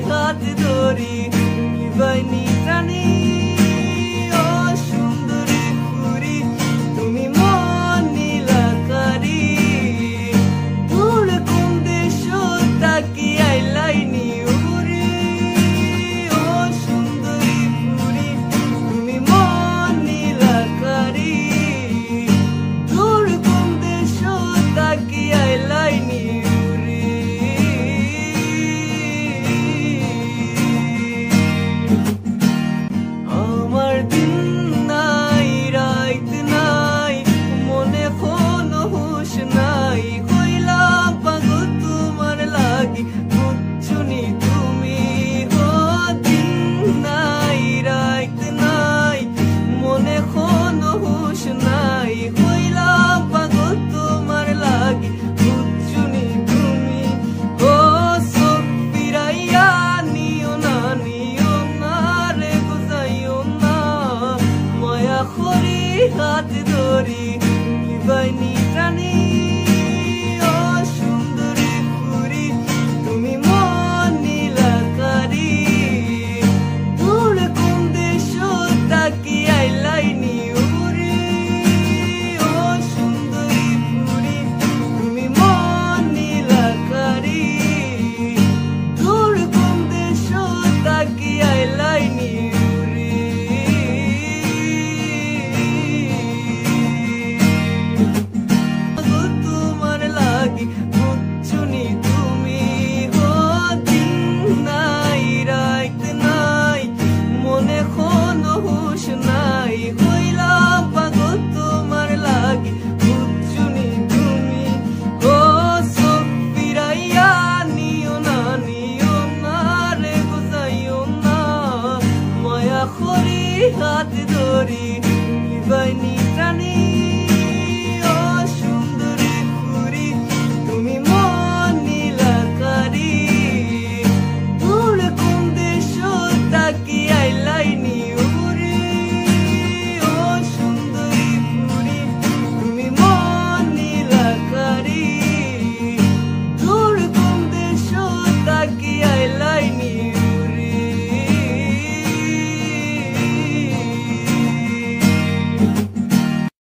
হাত ধরি নিবাইনি প্রাণী ও সুন্দরী পুরী তুমি মন নীলাকারী দূর কোন দেশ তাকিয়াই লাইনি উড়ি ও সুন্দরী পুরী তুমি মন নীলাকারী দূর কোন দেশ তাকিয়াই লাইনি হাত ধরি নিবাইনি প্রাণী ও সুন্দরী পুরী তুমি মন নীলাকারী দূর কোন দেশ তাকিয়াই লাইনি উড়ি ও সুন্দরী পুরী তুমি মন নীলাকারী দূর কোন দেশ তাকিয়াই লাইনি হাত ধরি নিবাইনি প্রাণী ও সুন্দরী পুরী তুমি মন নীলাকারী দূর কোন দেশ তাকিয়াই লাইনি উড়ি ও সুন্দরী পুরী তুমি মন নীলাকারী দূর কোন দেশ তাকিয়াই